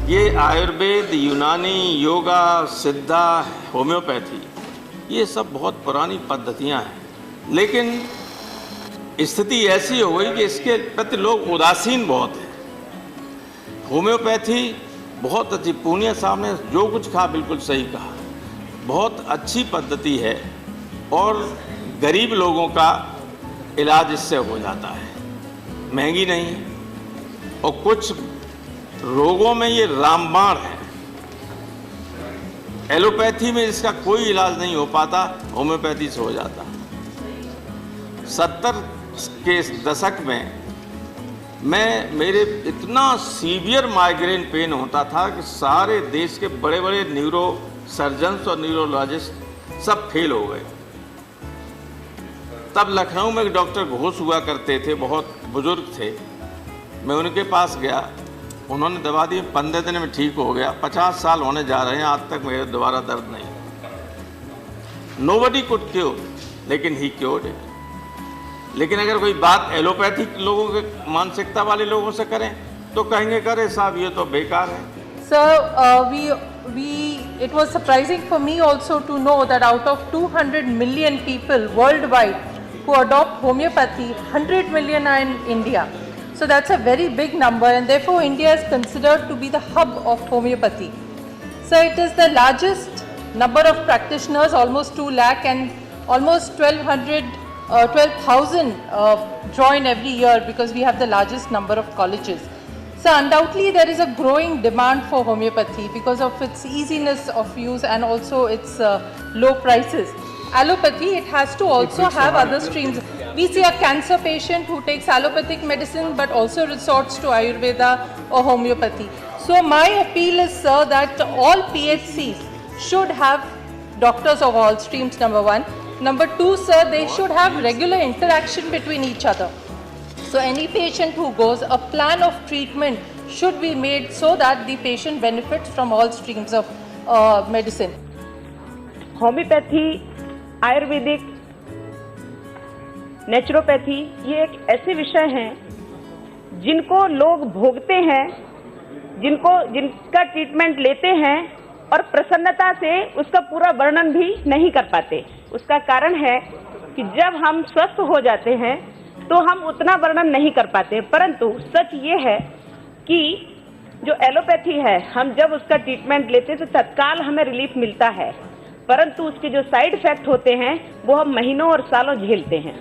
ये आयुर्वेद, यूनानी, योगा, सिद्धा, होम्योपैथी, ये सब बहुत पुरानी पद्धतियां हैं, लेकिन स्थिति ऐसी हो गई कि इसके प्रति लोग उदासीन बहुत हैं। होम्योपैथी बहुत अच्छी, पूनिया साहब ने जो कुछ कहा बिल्कुल सही कहा, बहुत अच्छी पद्धति है और गरीब लोगों का इलाज इससे हो जाता है, महंगी नहीं है, और कुछ रोगों में ये रामबाण है। एलोपैथी में इसका कोई इलाज नहीं हो पाता, होम्योपैथी से हो जाता। 70 के दशक में मेरे इतना सीवियर माइग्रेन पेन होता था कि सारे देश के बड़े बड़े न्यूरो सर्जन्स और न्यूरोलॉजिस्ट सब फेल हो गए। तब लखनऊ में एक डॉक्टर घोष हुआ करते थे, बहुत बुजुर्ग थे, मैं उनके पास गया, उन्होंने दवा दी, 15 दिन में ठीक हो गया। 50 साल होने जा रहे हैं, आज तक मेरे दोबारा दर्द नहीं। नोबडी कुड क्योर, लेकिन ही क्योर्ड इट। लेकिन अगर कोई बात एलोपैथिक लोगों के मानसिकता वाले लोगों से करें तो कहेंगे करे साहब ये तो बेकार है। Sir, it was surprising for me also to know that out of 200 million people worldwide who adopt homeopathy, 100 million are in India. So that's a very big number, and therefore India is considered to be the hub of homeopathy. So it is the largest number of practitioners, almost 2 lakh, and almost 12,000 join every year because we have the largest number of colleges. So undoubtedly there is a growing demand for homeopathy because of its easiness of use and also its low prices. Allopathy, it has to also have other streams. We see a cancer patient who takes allopathic medicine but also resorts to Ayurveda or homeopathy. So my appeal is, sir, that all PHCs should have doctors of all streams, number one. Number two, sir, they should have regular interaction between each other. So any patient who goes, a plan of treatment should be made so that the patient benefits from all streams of medicine. Homeopathy, Ayurvedic, naturopathy, ये एक ऐसे विषय हैं जिनको लोग भोगते हैं, जिनका ट्रीटमेंट लेते हैं और प्रसन्नता से उसका पूरा वर्णन भी नहीं कर पाते। उसका कारण है कि जब हम स्वस्थ हो जाते हैं तो हम उतना वर्णन नहीं कर पाते, परंतु सच ये है कि जो एलोपैथी है, हम जब उसका ट्रीटमेंट लेते हैं तो तत्काल हमें रिलीफ मिलता है, परंतु उसके जो साइड इफेक्ट होते हैं वो हम महीनों और सालों झेलते हैं।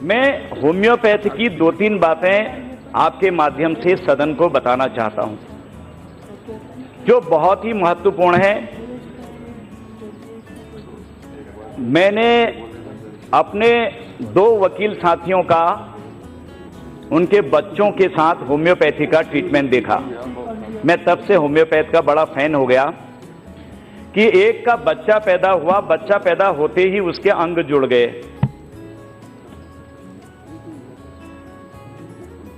मैं होम्योपैथी की 2-3 बातें आपके माध्यम से सदन को बताना चाहता हूं, जो बहुत ही महत्वपूर्ण है। मैंने अपने 2 वकील साथियों का, उनके बच्चों के साथ होम्योपैथी का ट्रीटमेंट देखा। मैं तब से होम्योपैथ का बड़ा फैन हो गया कि एक का बच्चा पैदा हुआ, बच्चा पैदा होते ही उसके अंग जुड़ गए।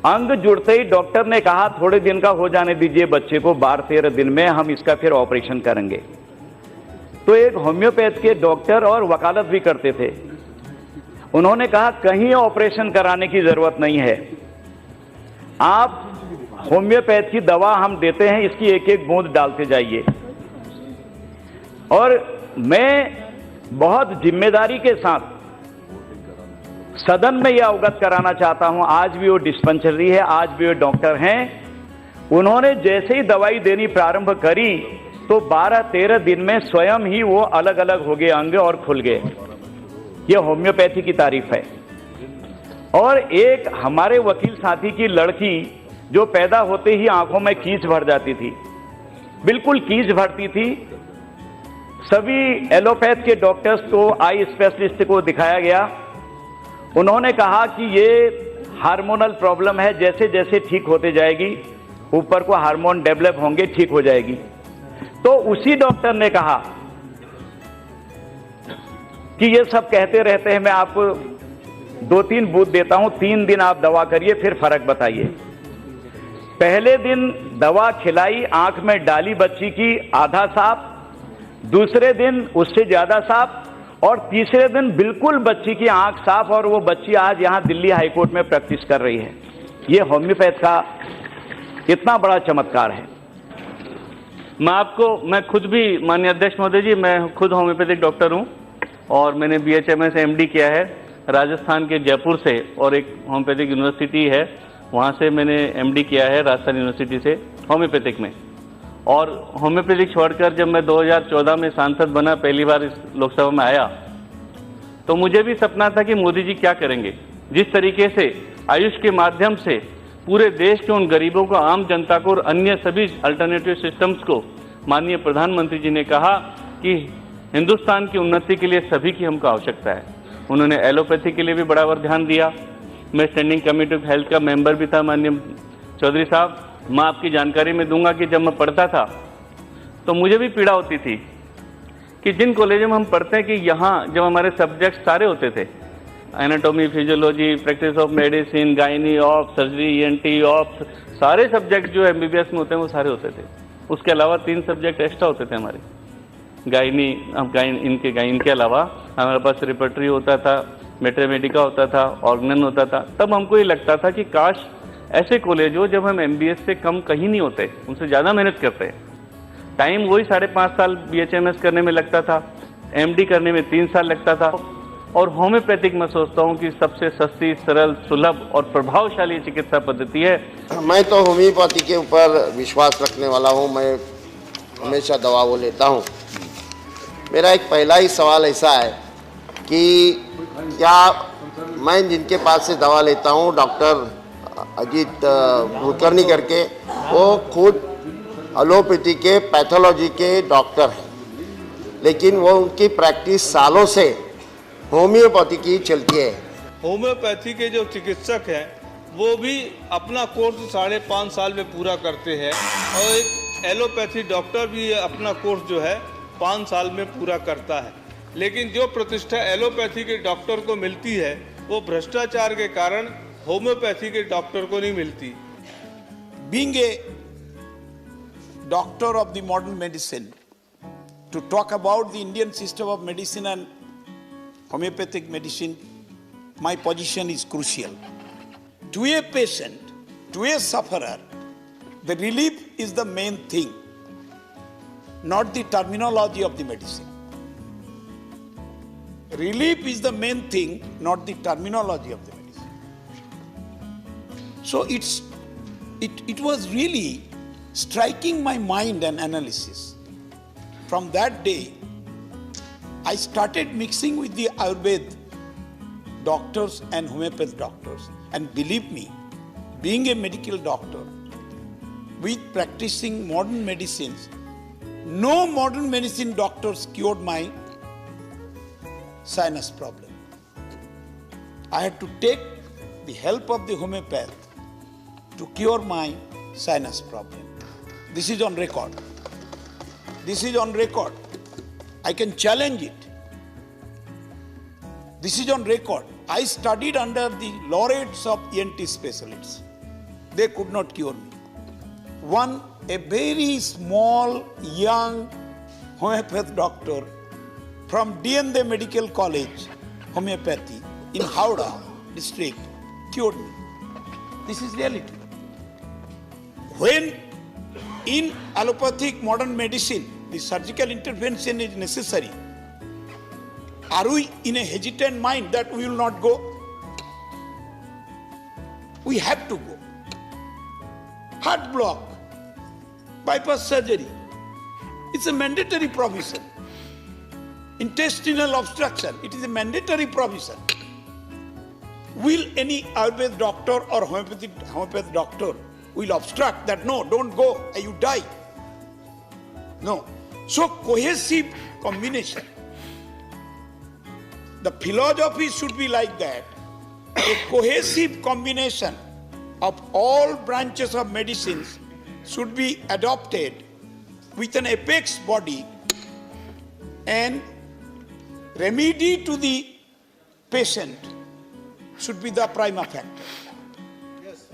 अंग जुड़ते ही डॉक्टर ने कहा थोड़े दिन का हो जाने दीजिए बच्चे को, 12-13 दिन में हम इसका फिर ऑपरेशन करेंगे। तो एक होम्योपैथ के डॉक्टर और वकालत भी करते थे, उन्होंने कहा कहीं ऑपरेशन कराने की जरूरत नहीं है, आप होम्योपैथ की दवा हम देते हैं, इसकी एक एक बूंद डालते जाइए। और मैं बहुत जिम्मेदारी के साथ सदन में यह अवगत कराना चाहता हूं, आज भी वो डिस्पेंसरी है, आज भी वो डॉक्टर हैं, उन्होंने जैसे ही दवाई देनी प्रारंभ करी तो 12-13 दिन में स्वयं ही वो अलग अलग हो गए अंग और खुल गए। ये होम्योपैथी की तारीफ है। और एक हमारे वकील साथी की लड़की जो पैदा होते ही आंखों में कीच भर जाती थी, बिल्कुल कीच भरती थी। सभी एलोपैथ के डॉक्टर्स को, आई स्पेशलिस्ट को दिखाया गया, उन्होंने कहा कि ये हार्मोनल प्रॉब्लम है, जैसे जैसे ठीक होते जाएगी, ऊपर को हार्मोन डेवलप होंगे, ठीक हो जाएगी। तो उसी डॉक्टर ने कहा कि ये सब कहते रहते हैं, मैं आपको 2-3 बूंद देता हूं, 3 दिन आप दवा करिए, फिर फर्क बताइए। पहले दिन दवा खिलाई, आंख में डाली बच्ची की, आधा साफ, दूसरे दिन उससे ज्यादा साफ, और तीसरे दिन बिल्कुल बच्ची की आंख साफ, और वो बच्ची आज यहां दिल्ली हाईकोर्ट में प्रैक्टिस कर रही है। ये होम्योपैथ का इतना बड़ा चमत्कार है। मैं खुद भी, माननीय अध्यक्ष महोदय जी, मैं खुद होम्योपैथिक डॉक्टर हूं और मैंने BHMS MD किया है राजस्थान के जयपुर से, और एक होम्योपैथिक यूनिवर्सिटी है वहां से मैंने MD किया है राजस्थान यूनिवर्सिटी से होम्योपैथिक में। और होम्योपैथिक छोड़कर जब मैं 2014 में सांसद बना, पहली बार इस लोकसभा में आया, तो मुझे भी सपना था कि मोदी जी क्या करेंगे। जिस तरीके से आयुष के माध्यम से पूरे देश के उन गरीबों को, आम जनता को और अन्य सभी अल्टरनेटिव सिस्टम्स को माननीय प्रधानमंत्री जी ने कहा कि हिंदुस्तान की उन्नति के लिए सभी की हमको आवश्यकता है। उन्होंने एलोपैथी के लिए भी बड़ा ध्यान दिया। मैं स्टैंडिंग कमेटी ऑफ हेल्थ का मेंबर भी था माननीय चौधरी साहब। मैं आपकी जानकारी में दूंगा कि जब मैं पढ़ता था तो मुझे भी पीड़ा होती थी कि जिन कॉलेजों में हम पढ़ते हैं कि यहाँ जब हमारे सब्जेक्ट सारे होते थे, anatomy, physiology, practice of medicine, gynae, of surgery, ENT, of, सारे सब्जेक्ट जो MBBS में होते हैं वो सारे होते थे। उसके अलावा 3 सब्जेक्ट एक्स्ट्रा होते थे हमारे, गायनी, इनके अलावा हमारे पास रिपर्टरी होता था, मैथमेटिका होता था, ऑर्गनन होता था। तब हमको ये लगता था कि काश ऐसे कॉलेज हो जब हम MBS से कम कहीं नहीं होते, उनसे ज़्यादा मेहनत करते हैं। टाइम वही 5.5 साल BHMS करने में लगता था, MD करने में 3 साल लगता था। और होम्योपैथिक मैं सोचता हूँ कि सबसे सस्ती, सरल, सुलभ और प्रभावशाली चिकित्सा पद्धति है। मैं तो होम्योपैथी के ऊपर विश्वास रखने वाला हूँ। मैं हमेशा दवा वो लेता हूँ। मेरा एक पहला ही सवाल ऐसा है कि क्या मैं जिनके पास से दवा लेता हूँ, डॉक्टर अजीत कुलकर्णी करके, वो खुद एलोपैथी के, पैथोलॉजी के डॉक्टर हैं, लेकिन वो उनकी प्रैक्टिस सालों से होम्योपैथी की चलती है। होम्योपैथी के जो चिकित्सक हैं वो भी अपना कोर्स 5.5 साल में पूरा करते हैं, और एक एलोपैथी डॉक्टर भी अपना कोर्स जो है 5 साल में पूरा करता है। लेकिन जो प्रतिष्ठा एलोपैथी के डॉक्टर को मिलती है वो भ्रष्टाचार के कारण होम्योपैथी के डॉक्टर को नहीं मिलती। Being a doctor of the modern medicine, to talk about the Indian system of medicine and homeopathic medicine, my position is crucial. To a patient, to a sufferer, the relief is the main thing, not the terminology of the medicine. Relief is the main thing, not the terminology of the medicine. So it was really striking my mind and analysis. From that day, I started mixing with the Ayurveda doctors and homeopathic doctors. And believe me, being a medical doctor with practicing modern medicines, no modern medicine doctors cured my sinus problem. I had to take the help of the homeopath to cure my sinus problem. This is on record. This is on record. I can challenge it. This is on record. I studied under the laureates of ENT specialists. They could not cure me. A very small, young homeopathic doctor from DND Medical College, Homeopathy, in Howrah district, cured me. This is reality. When in allopathic modern medicine, the surgical intervention is necessary, are we in a hesitant mind that we will not go? We have to go. Heart block, bypass surgery, it's a mandatory provision. Intestinal obstruction, it is a mandatory provision. Will any Ayurvedic doctor or homeopathic doctor will obstruct that? No, don't go, you die. No. So cohesive combination. The philosophy should be like that. A cohesive combination of all branches of medicines should be adopted with an apex body, and remedy to the patient should be the prima factor. Yes.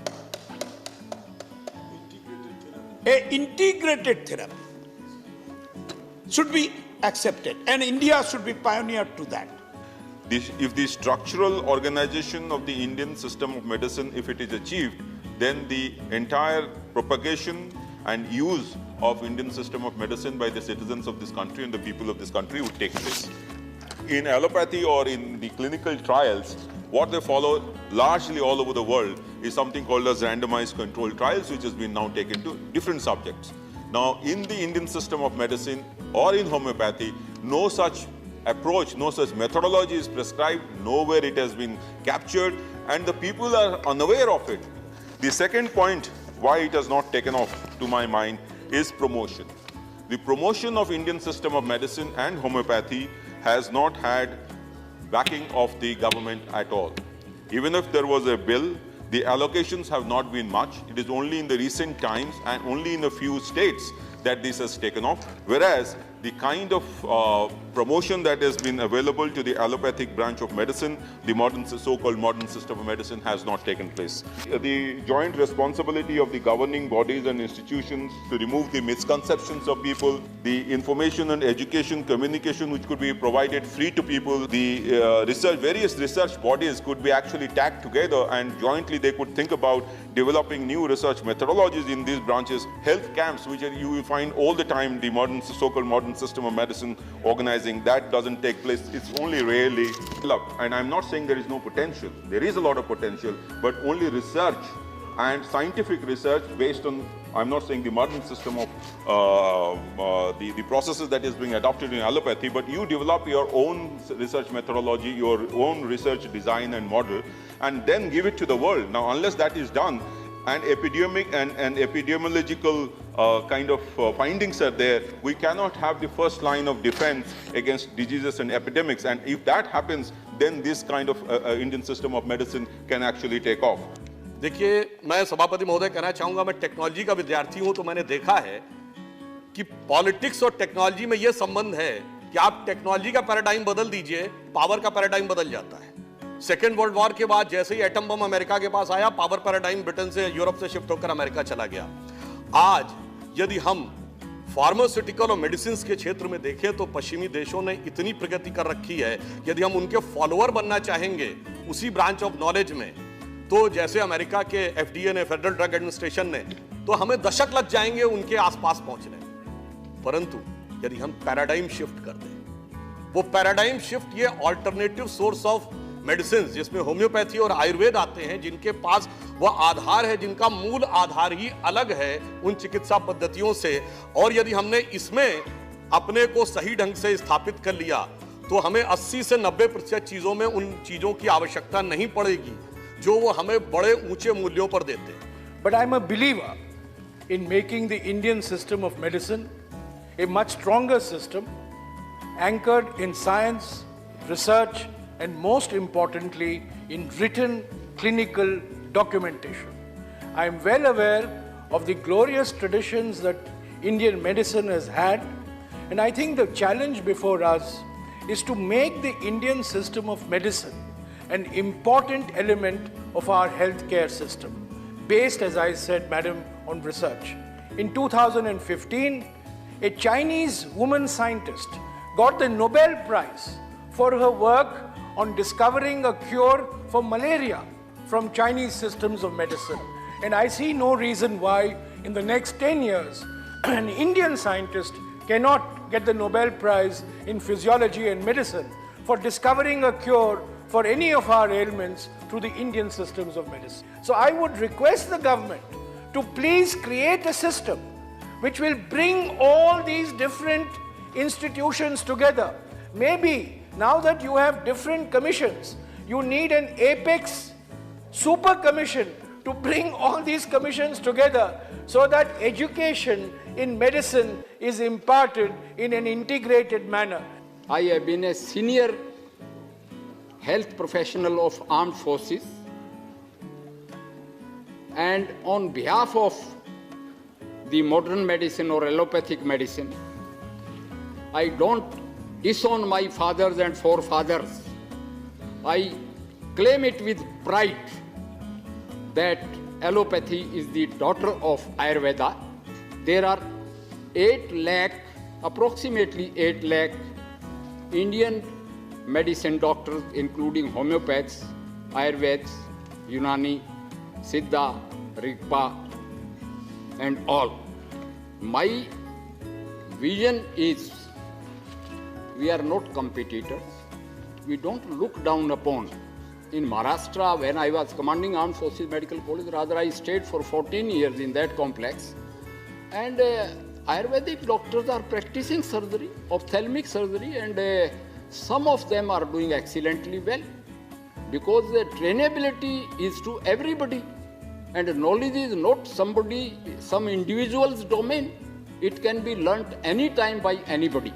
An integrated therapy should be accepted, and India should be pioneer to that. If the structural organization of the Indian system of medicine, if it is achieved, then the entire propagation and use of Indian system of medicine by the citizens of this country and the people of this country would take place. In allopathy or in the clinical trials, what they follow largely all over the world is something called as randomized controlled trials, which has been now taken to different subjects. Now, in the Indian system of medicine or in homeopathy, no such approach, no such methodology is prescribed, nowhere it has been captured, and the people are unaware of it. The second point why it has not taken off, to my mind, is promotion. The promotion of Indian system of medicine and homeopathy has not had backing of the government at all. Even if there was a bill, the allocations have not been much. It is only in the recent times and only in a few states that this has taken off, whereas the kind of promotion that has been available to the allopathic branch of medicine, the modern, so-called modern system of medicine, has not taken place. The joint responsibility of the governing bodies and institutions to remove the misconceptions of people, the information and education, communication which could be provided free to people, the various research bodies could be actually tagged together and jointly they could think about developing new research methodologies in these branches, health camps, which you will find all the time, the modern, so-called modern system of medicine organizing, that doesn't take place. It's only rarely developed. And I'm not saying there is no potential. There is a lot of potential, but only research and scientific research based on, I'm not saying the modern system of the processes that is being adopted in allopathy, but you develop your own research methodology, your own research design and model, and then give it to the world. Now, unless that is done, and epidemiological kind of findings are there, we cannot have the first line of defense against diseases and epidemics. And if that happens, then this kind of Indian system of medicine can actually take off. देखिए, मैं सभापति महोदय कहना चाहूंगा, मैं technology का विद्यार्थी हूं, तो मैंने देखा है कि पॉलिटिक्स और टेक्नोलॉजी में यह संबंध है कि आप टेक्नोलॉजी का पैराडाइम बदल दीजिए, पावर का पैराडाइम बदल जाता है। सेकेंड वर्ल्ड वॉर के बाद जैसे ही एटम बम अमेरिका के पास आया, पावर पैराडाइम ब्रिटेन से, यूरोप से शिफ्ट होकर अमेरिका चला गया। आज यदि हम फार्मास्यूटिकल और मेडिसिन के क्षेत्र में देखें तो पश्चिमी देशों ने इतनी प्रगति कर रखी है, यदि हम उनके फॉलोअर बनना चाहेंगे उसी ब्रांच ऑफ नॉलेज में, तो जैसे अमेरिका के FDA ने, फेडरल ड्रग एडमिनिस्ट्रेशन ने, तो हमें दशक लग जाएंगे उनके आसपास पहुंचने। परंतु यदि हम पैराडाइम शिफ्ट कर दें, वो पैराडाइम शिफ्ट, ये ऑल्टरनेटिव सोर्स ऑफ मेडिसिन जिसमें होम्योपैथी और आयुर्वेद आते हैं, जिनके पास वह आधार है, जिनका मूल आधार ही अलग है उन चिकित्सा पद्धतियों से, और यदि हमने इसमें अपने को सही ढंग से स्थापित कर लिया तो हमें 80 से 90% चीजों में उन चीजों की आवश्यकता नहीं पड़ेगी जो वो हमें बड़े ऊंचे मूल्यों पर देते हैं। But I'm a believer in making the Indian system of medicine a much stronger system, anchored in science, research, and most importantly, in written clinical documentation. I am well aware of the glorious traditions that Indian medicine has had, and I think the challenge before us is to make the Indian system of medicine an important element of our healthcare system, based, as I said, Madam, on research. In 2015, a Chinese woman scientist got the Nobel Prize for her work on discovering a cure for malaria from Chinese systems of medicine. And I see no reason why in the next 10 years, an Indian scientist cannot get the Nobel Prize in physiology and medicine for discovering a cure for any of our ailments through the Indian systems of medicine. So I would request the government to please create a system which will bring all these different institutions together. Maybe now that you have different commissions, you need an apex super commission to bring all these commissions together so that education in medicine is imparted in an integrated manner. I have been a senior health professional of armed forces, and on behalf of the modern medicine or allopathic medicine, I don't disown my fathers and forefathers. I claim it with pride that allopathy is the daughter of Ayurveda. There are 8 lakh, approximately 8 lakh Indian medicine doctors, including homeopaths, Ayurveds, Unani, Siddha, Rigpa, and all. My vision is we are not competitors. We don't look down upon. In Maharashtra, when I was commanding Armed Forces Medical College, rather I stayed for 14 years in that complex. And Ayurvedic doctors are practicing surgery, ophthalmic surgery, and some of them are doing excellently well. Because the trainability is to everybody. And knowledge is not some individual's domain. It can be learnt anytime by anybody.